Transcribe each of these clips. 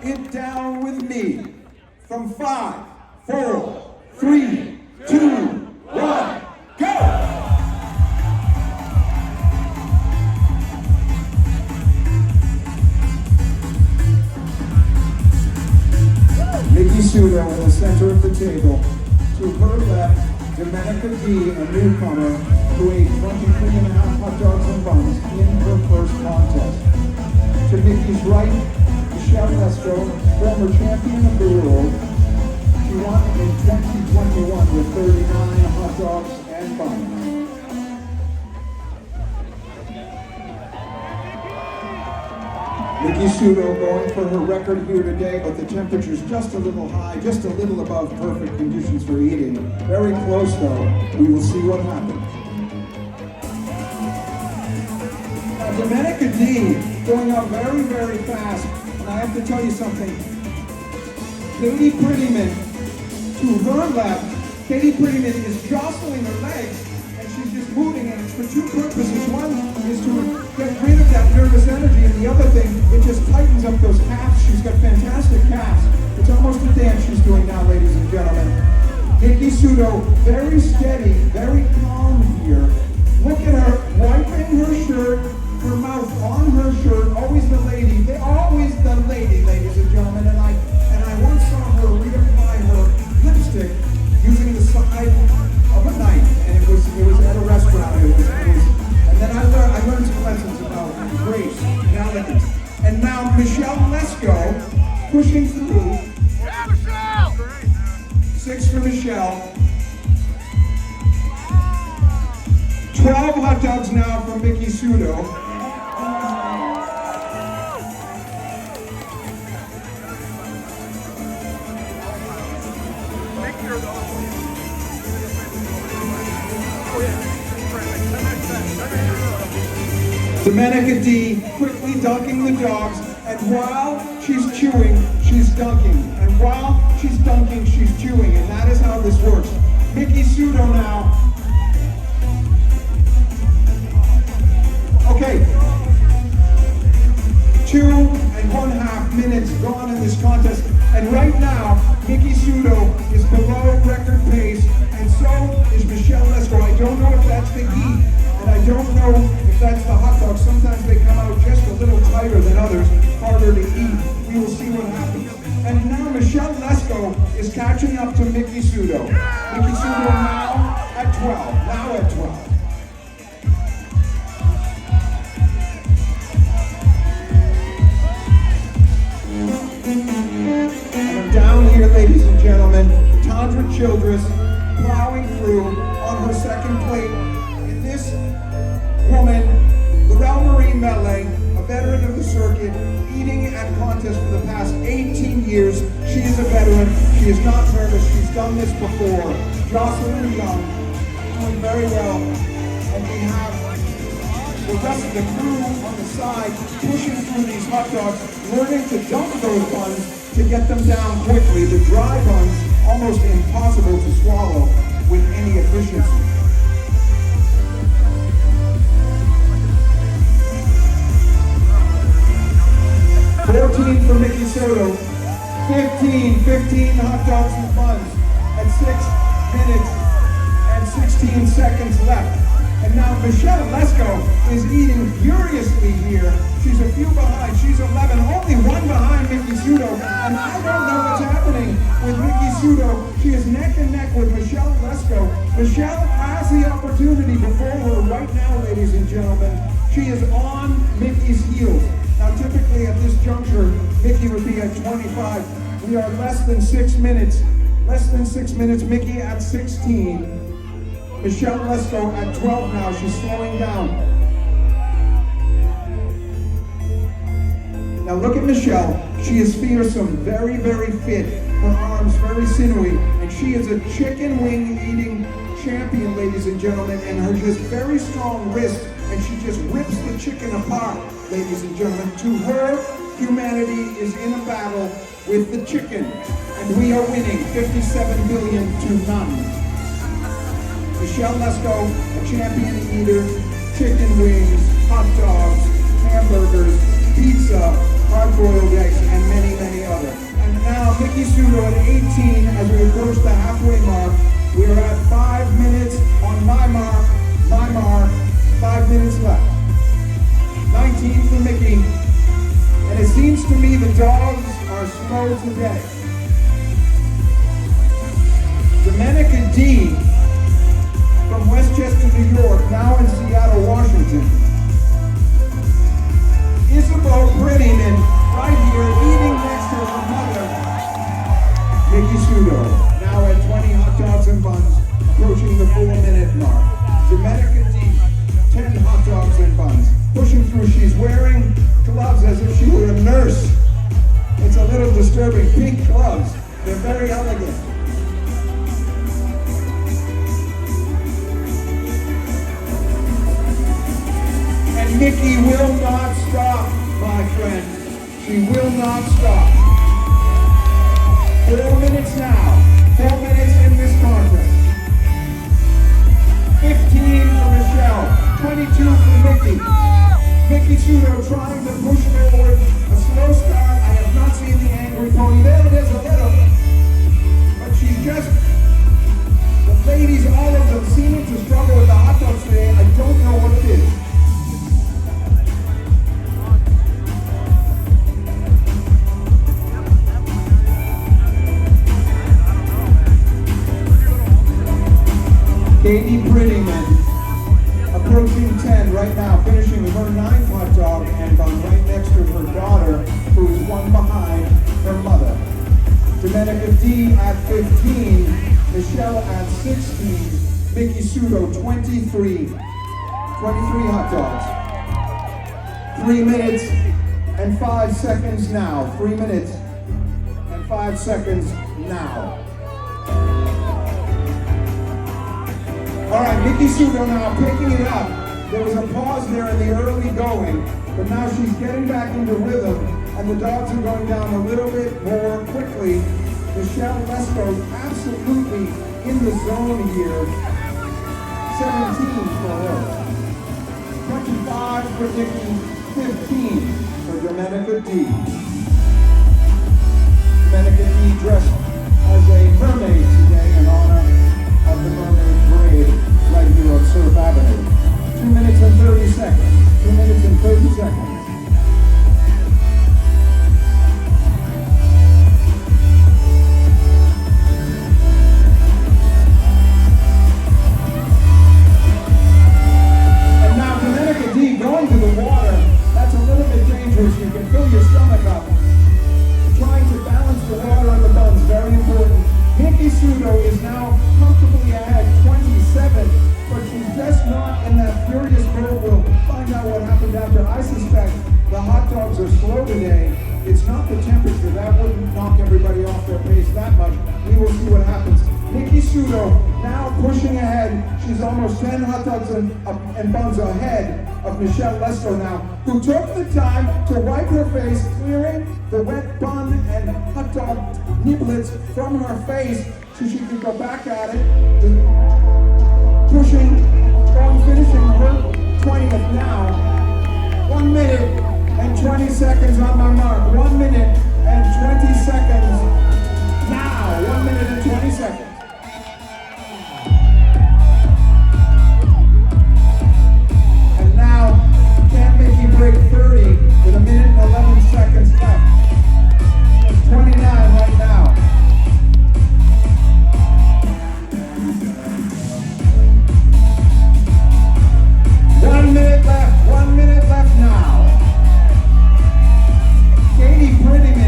it down with me. From 5, 4, 3, 2, 1, go! Miki Sudo in the center of the table. To her left, Domenica D, a newcomer, who ate 23.5 hot dogs and buns in her first contest. To Miki's right, Michelle Lesko, former champion of the world. She won in 2021 with 39 hot dogs and buns. Miki Sudo going for her record here today, but the temperature's just a little high, just a little above perfect conditions for eating. Very close though. We will see what happens. Now, Domenica D going up very, very fast. And I have to tell you something. Katie Prettyman, to her left, Katie Prettyman is jostling her legs, and she's just moving, and it's for two purposes. One is to get rid of that nervous energy, and the other thing, it just tightens up those calves. She's got fantastic calves. It's almost a dance she's doing now, ladies and gentlemen. Miki Sudo, very steady, very calm here. Look at her wiping her shirt, her mouth on her shirt, always the lady, ladies and gentlemen, and I once saw her reapply her lipstick using the side of a knife, and it was at a restaurant. And then I learned some lessons about grace and elegance. And now Michelle Lesko pushing through. 6 for Michelle. 12 hot dogs now from Miki Sudo. Domenica D quickly dunking the dogs, and while she's chewing, she's dunking. And while she's dunking, she's chewing, and that is how this works. Miki Sudo now. Okay. 2.5 minutes gone in this contest, and right now, Miki Sudo is below record pace, and so is Michelle Lesko. I don't know if that's the heat, and I don't know if that's the hot dogs. Sometimes they come out just a little tighter than others, harder to eat. We will see what happens. And now Michelle Lesko is catching up to Miki Sudo. Miki Sudo now at 12. Now at 12. And I'm down here, ladies and gentlemen, Tandra Childress plowing through on her second plate. And this woman, Laurel Marie Melee, a veteran of the circuit, eating at contests for the past 18 years. She is a veteran. She is not nervous. She's done this before. Jocelyn Young, doing very well. And we have the rest of the crew on the side pushing through these hot dogs, learning to dump those buns to get them down quickly. The dry buns, almost impossible to swallow with any efficiency. 14 for Miki Sudo, 15 hot dogs and buns at 6 minutes and 16 seconds left. And now Michelle Lesko is eating furiously here. She's a few behind. She's 11, only one behind Miki Sudo. And I don't know what's happening with Miki Sudo. She is neck and neck with Michelle Lesko. Michelle has the opportunity before her right now, ladies and gentlemen. She is on Miki's heels. Now, typically at this juncture, Miki would be at 25. We are less than 6 minutes. Less than 6 minutes. Miki at 16. Michelle Lesko at 12 now. She's slowing down. Now look at Michelle. She is fearsome, very, very fit. Her arms very sinewy. And she is a chicken wing eating champion, ladies and gentlemen. And her just very strong wrist. And she just rips the chicken apart, ladies and gentlemen. To her, humanity is in a battle with the chicken. And we are winning 57 billion to none. Michelle Lesko, a champion eater, chicken wings, hot dogs, hamburgers, pizza, hard-boiled eggs, and many, many others. Sudo at 18 as we approach the halfway mark. We are at 5 minutes on my mark, 5 minutes left. 19 for Miki. And it seems to me the dogs are slow today. Domenica D from Westchester, New York, now in Seattle, Washington. Isabel Prettyman right here eating next to her mother, Miki Sudo, now at 20 hot dogs and buns, approaching the 4-minute mark. Domenica D, 10 hot dogs and buns, pushing through. She's wearing gloves as if she were a nurse. It's a little disturbing. Pink gloves. They're very elegant. And Miki will not stop, my friend. She will not stop. 4 minutes now. 4 minutes in this contest. 15 for Michelle. 22 for Miki. Miki Sudo trying to push forward. A slow start. I have not seen the angry pony. There it is a little. But she's just... The ladies, all of them, seeming to struggle with the hot dogs today. I don't know what it is. Katie Prettyman, approaching 10 right now, finishing with her 9th hot dog and bun right next to her daughter, who is one behind her mother. Domenica D at 15, Michelle at 16, Miki Sudo 23 hot dogs. 3 minutes and 5 seconds now. 3 minutes and 5 seconds now. All right, Miki Sudo now picking it up. There was a pause there in the early going, but now she's getting back into rhythm, and the dogs are going down a little bit more quickly. Michelle Lesko absolutely in the zone here. 17 for her. 25 for Miki, 15 for Domenica D. Domenica D dressed as a mermaid today in honor of the mermaid parade right here on Surf Avenue. 2 minutes and 30 seconds. 2 minutes and 30 seconds. And now Domenica D going to the water. That's a little bit dangerous. You can fill your stomach up. Trying to balance the water on the buns, very important. Miki Sudo is now comfortably ahead, 27, but she's just not in that furious mode. We'll find out what happened after. I suspect the hot dogs are slow today. It's not the temperature. That wouldn't knock everybody off their pace that much. We will see what happens. Miki Sudo now pushing ahead. She's almost 10 hot dogs and buns ahead of Michelle Lesko now, who took the time to wipe her face, clearing the wet bun and hot dog niblets from her face so she could go back at it. Pushing, finishing her 20th now. 1 minute and 20 seconds on my mark. 1 minute and 20 seconds now. 1 minute and 20 seconds. And now, can Miki break 30 with 1 minute and 11 seconds left? 29 right now. One minute left now. Katie Prettyman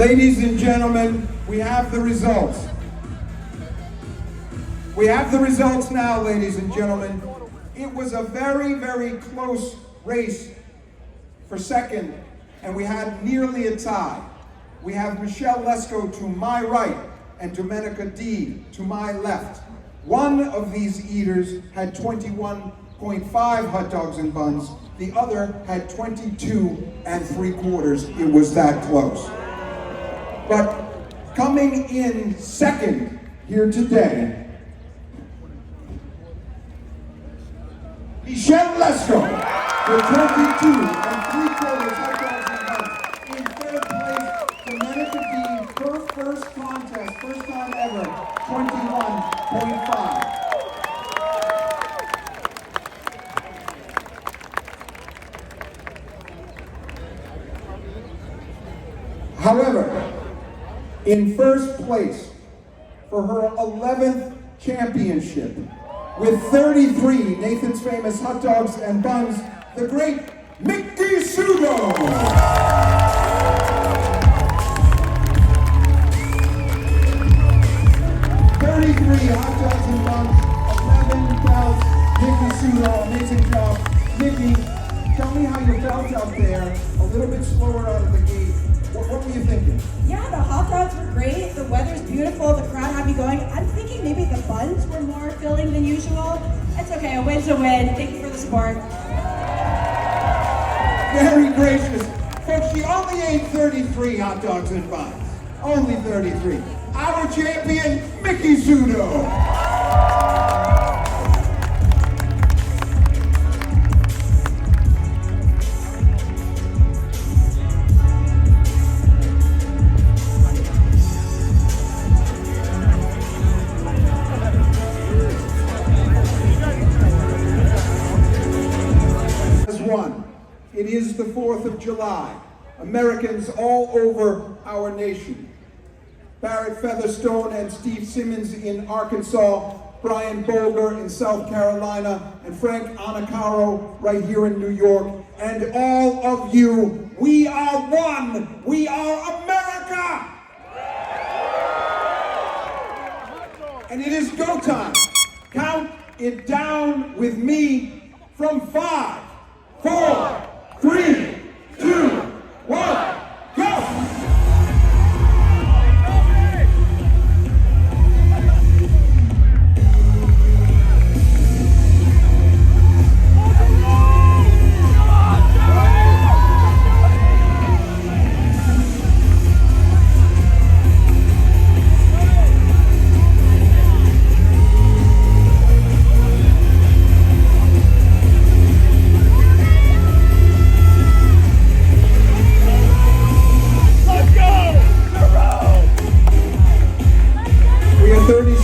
Ladies and gentlemen, we have the results. We have the results now, ladies and gentlemen. It was a very, very close race for second, and we had nearly a tie. We have Michelle Lesko to my right and Domenica D to my left. One of these eaters had 21.5 hot dogs and buns. The other had 22 3/4. It was that close. But coming in second here today, Michelle Lesko with 22 3/4 hot dogs and buns. In third place, Domenica D, her first contest, first time ever, 21.5. However, in first place for her 11th championship, with 33 Nathan's Famous hot dogs and buns, the great Miki Sudo. 33 hot dogs and buns, 11 belts, Miki Sudo, amazing job. Miki, tell me how you felt out there, a little bit slower out of the gate. What were you thinking? Yeah, the hot dogs were great, the weather's beautiful, the crowd had me going. I'm thinking maybe the buns were more filling than usual. It's okay, a win's a win. Thank you for the support. Very gracious. Folks, she only ate 33 hot dogs and buns. Only 33. Our champion, Miki Sudo. It is the 4th of July. Americans all over our nation. Barrett Featherstone and Steve Simmons in Arkansas, Brian Bolger in South Carolina, and Frank Anacaro right here in New York. And all of you, we are one. We are America. And it is go time. Count it down with me from 5, 4, 3, 2, 1, go!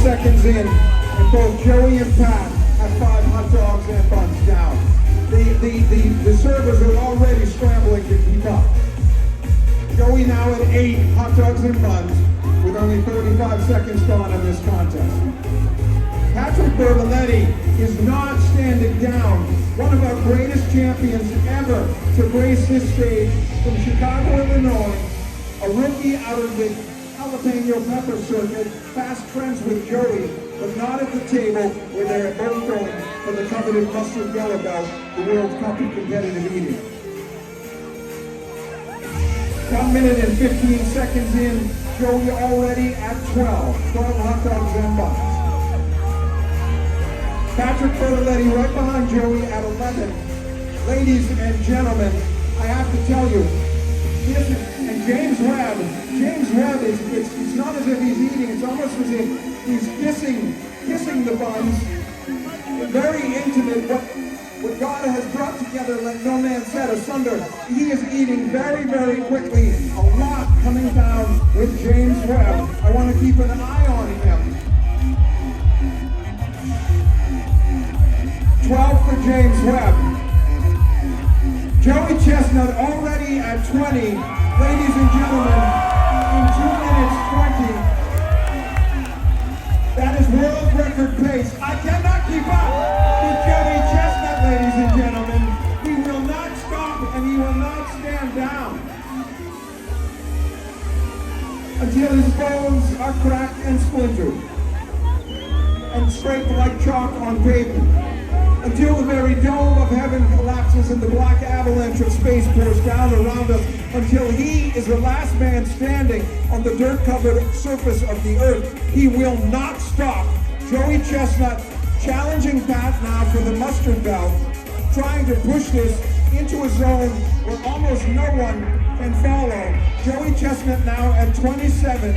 Seconds in, and both Joey and Pat have 5 hot dogs and buns down. The servers are already scrambling to keep up. Joey now at 8 hot dogs and buns, with only 35 seconds gone in this contest. Patrick Bertoletti is not standing down. One of our greatest champions ever to grace this stage from Chicago, Illinois, a rookie out of the Jalapeno Pepper Circuit, fast friends with Joey, but not at the table where they're both going for the coveted mustard yellow belt, the World Cup of Competitive Eating. 1 minute and 15 seconds in, Joey already at 12 hot dogs and buns. Patrick Bertoletti right behind Joey at 11. Ladies and gentlemen, I have to tell you, and James Webb, it's not as if he's eating, it's almost as if he's kissing the buns. Very intimate, what God has brought together, let no man set asunder. He is eating very, very quickly. A lot coming down with James Webb. I want to keep an eye on him. 12 for James Webb. Joey Chestnut already at 20. Ladies and gentlemen, in 2 minutes 20. That is world record pace. I cannot keep up with Joey Chestnut, ladies and gentlemen. He will not stop and he will not stand down. walk on pavement. Until the very dome of heaven collapses and the black avalanche of space pours down around us, until he is the last man standing on the dirt-covered surface of the earth, he will not stop. Joey Chestnut challenging Pat now for the mustard belt, trying to push this into a zone where almost no one can follow. Joey Chestnut now at 27.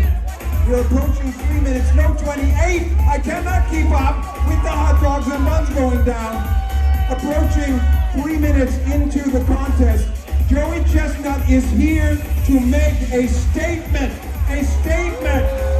We're approaching 3 minutes, no 28. I cannot keep up with the hot dogs and buns going down. Approaching 3 minutes into the contest. Joey Chestnut is here to make a statement. A statement.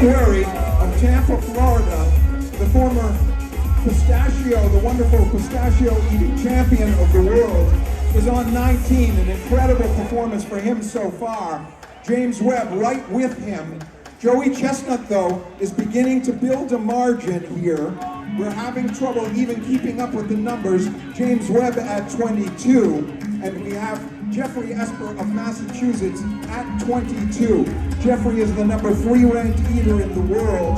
Worry of Tampa, Florida, the former pistachio, the wonderful pistachio eating champion of the world, is on 19, an incredible performance for him so far. James Webb right with him. Joey Chestnut, though, is beginning to build a margin here. We're having trouble even keeping up with the numbers. James Webb at 22, and we have Jeffrey Esper of Massachusetts at 22. Jeffrey is the number 3 ranked eater in the world.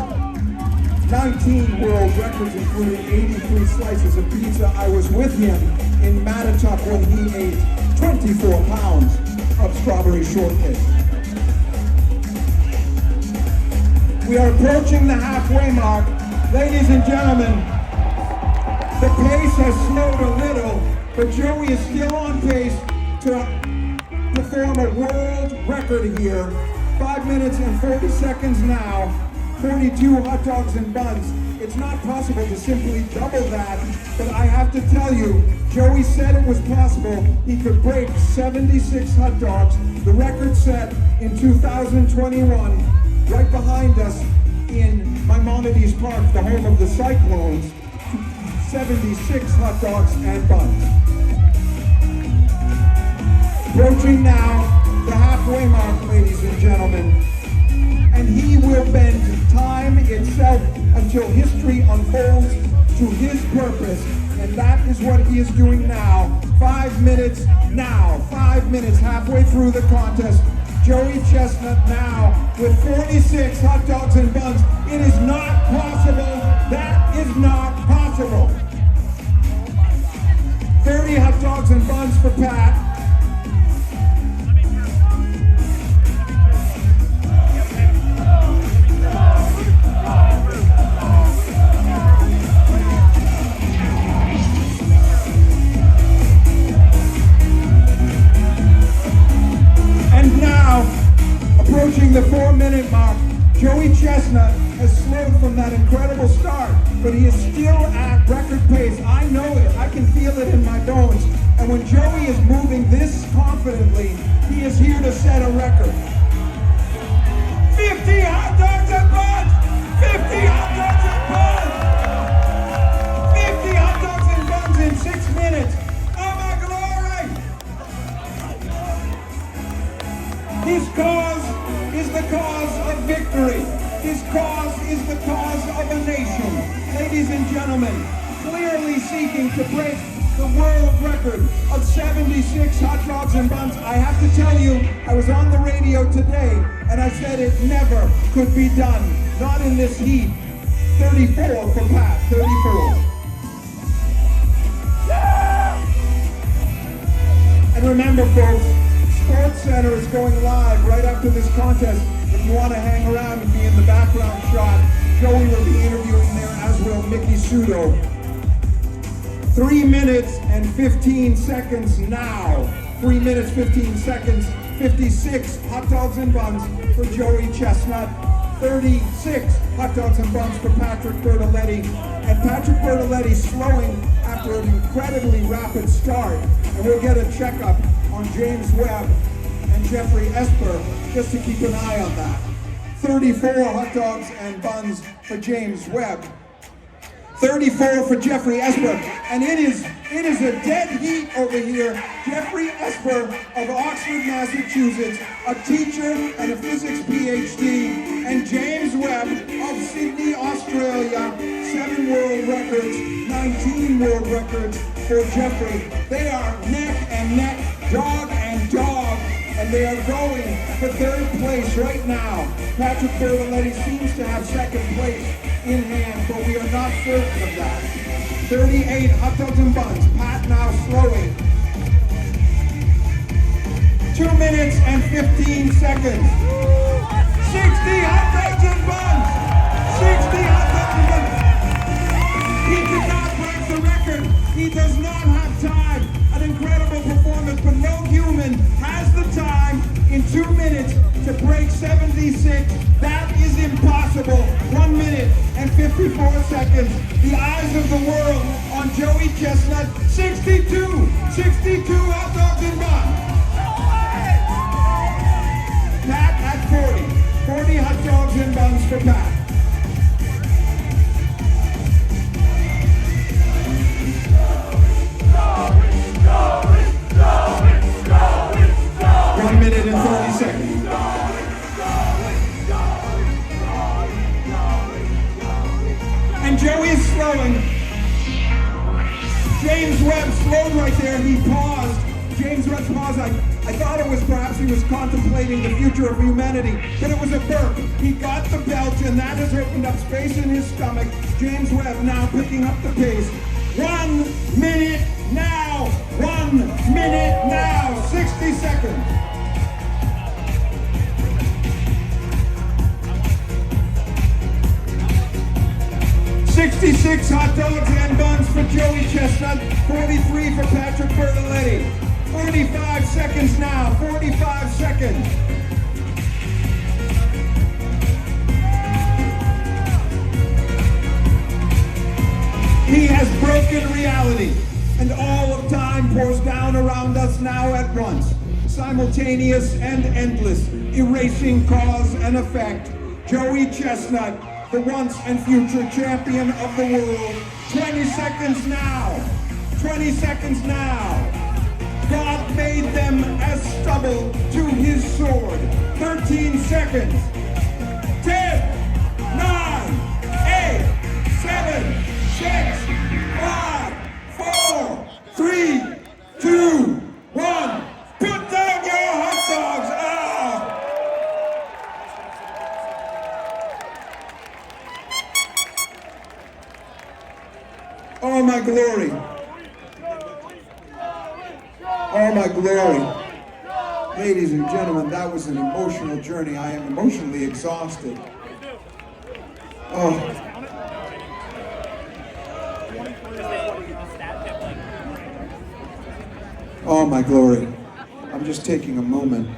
19 world records, including 83 slices of pizza. I was with him in Mattatuck when he ate 24 pounds of strawberry shortcake. We are approaching the halfway mark. Ladies and gentlemen, the pace has slowed a little, but Joey is still on pace to perform a world record here. 5 minutes and 40 seconds now, 42 hot dogs and buns. It's not possible to simply double that, but I have to tell you, Joey said it was possible. He could break 76 hot dogs, the record set in 2021, right behind us in Maimonides Park, the home of the Cyclones. 76 hot dogs and buns. Approaching now the halfway mark, ladies and gentlemen, and he will bend time itself until history unfolds to his purpose, and that is what he is doing now. 5 minutes now, 5 minutes halfway through the contest. Joey Chestnut now with 46 hot dogs and buns. It is not possible. That is not possible. 30 hot dogs and buns for Pat. Approaching the 4-minute mark, Joey Chestnut has slowed from that incredible start, but he is still at record pace. I know it. I can feel it in my bones. And when Joey is moving this confidently, he is here to set a record. 50 hot dogs and buns! 50 hot dogs and buns! 50 hot dogs and buns in 6 minutes. Oh my glory! His cause is the cause of victory. His cause is the cause of a nation. Ladies and gentlemen, clearly seeking to break the world record of 76 hot dogs and buns. I have to tell you, I was on the radio today and I said it never could be done. Not in this heat. 34 for Pat, 34. And remember folks, Sports Center is going live right after this contest. If you want to hang around and be in the background shot, Joey will be interviewing there, as will Miki Sudo. 3 minutes and 15 seconds now. 3 minutes, 15 seconds. 56 hot dogs and buns for Joey Chestnut. 36 hot dogs and buns for Patrick Bertoletti. And Patrick Bertoletti slowing after an incredibly rapid start. And we'll get a checkup on James Webb and Jeffrey Esper just to keep an eye on that. 34 hot dogs and buns for James Webb. 34 for Jeffrey Esper. And it is a dead heat over here. Jeffrey Esper of Oxford, Massachusetts, a teacher and a physics PhD, and James Webb of Sydney, Australia, 7 world records, 19 world records for Jeffrey. They are neck and neck, dog and dog, and they are going for 3rd place right now. Patrick Bertoletti seems to have 2nd place in hand, but we are not certain of that. 38 hot dogs and buns. Pat now slowing. 2 minutes and 15 seconds. 60 hot dogs and buns. 60 hot dogs and buns. He did not break the record. He does not have time. An incredible performance, but no human has the time in 2 minutes to break 76. That is impossible. 1 minute and 54 seconds. The eyes of the world on Joey Chestnut. 62 hot dogs and buns. Pat at 40 hot dogs and buns for Pat. One minute and 30 seconds. And Joey is slowing. James Webb slowed right there. He paused. James Webb paused. I thought it was perhaps he was contemplating the future of humanity, but it was a burp. He got the belch, and that has opened up space in his stomach. James Webb now picking up the pace. 1 minute now. 1 minute now. 60 seconds. 66 hot dogs and buns for Joey Chestnut, 43 for Patrick Bertoletti. 45 seconds now, 45 seconds. He has broken reality, and all of time pours down around us now at once. Simultaneous and endless, erasing cause and effect. Joey Chestnut, the once and future champion of the world. 20 seconds now. 20 seconds now. God made them as stubble to his sword. 13 seconds. 10, 9, 8, 7, 6, 5, 4, 3, 2, 1. Put down your hot dogs. Oh my glory. Oh my glory. Ladies and gentlemen, that was an emotional journey. I am emotionally exhausted. Oh. Oh my glory. I'm just taking a moment.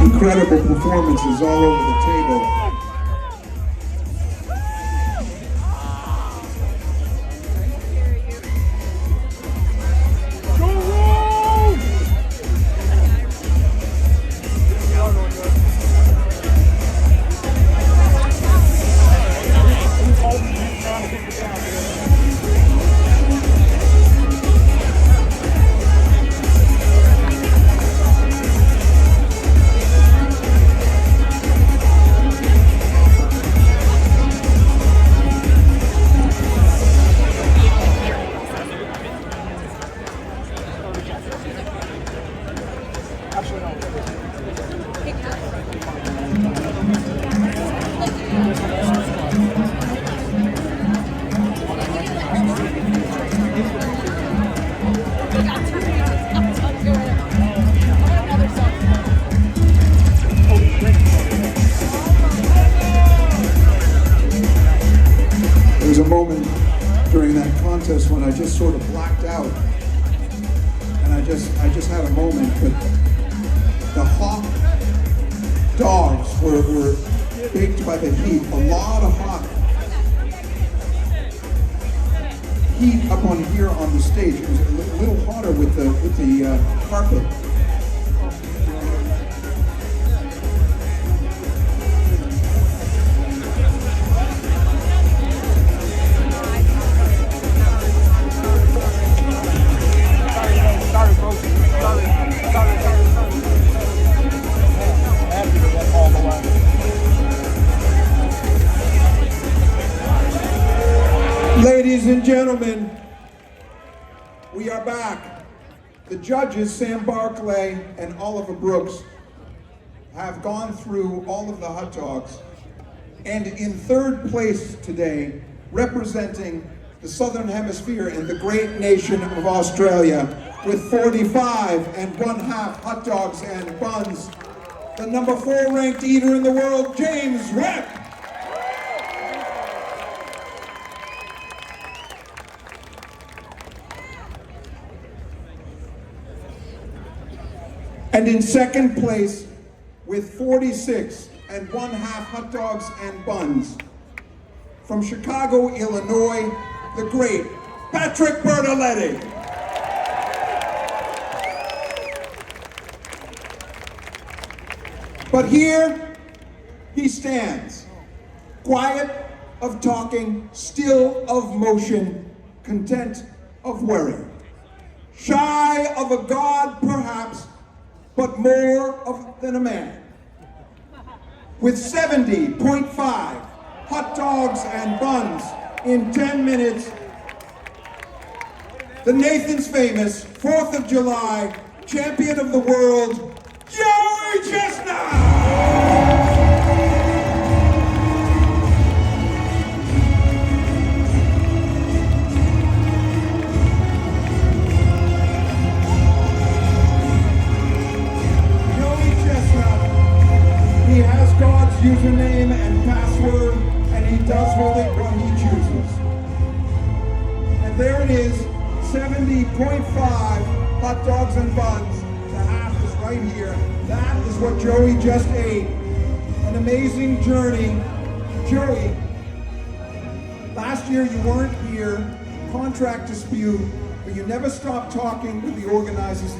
Incredible performances all over the table. moment during that contest when I just sort of blacked out. And I just had a moment, but the hot dogs were baked by the heat. A lot of hot heat up on here on the stage. It was a little hotter with the carpet. Ladies and gentlemen, we are back. The judges, Sam Barclay and Oliver Brooks, have gone through all of the hot dogs. And in third place today, representing the Southern Hemisphere and the great nation of Australia, with 45 1/2 hot dogs and buns, the number 4 ranked eater in the world, James Webb. And in second place, with 46 1/2 hot dogs and buns, from Chicago, Illinois, the great Patrick Bertoletti. But here he stands, quiet of talking, still of motion, content of worry, shy of a god perhaps, but more than a man. With 70.5 hot dogs and buns in 10 minutes, the Nathan's famous 4th of July champion of the world, Joey Chestnut! He has God's username and password, and he does with it what he chooses. And there it is, 70.5 hot dogs and buns. The half is right here. That is what Joey just ate. An amazing journey. Joey, last year you weren't here, contract dispute, but you never stopped talking with the organizers.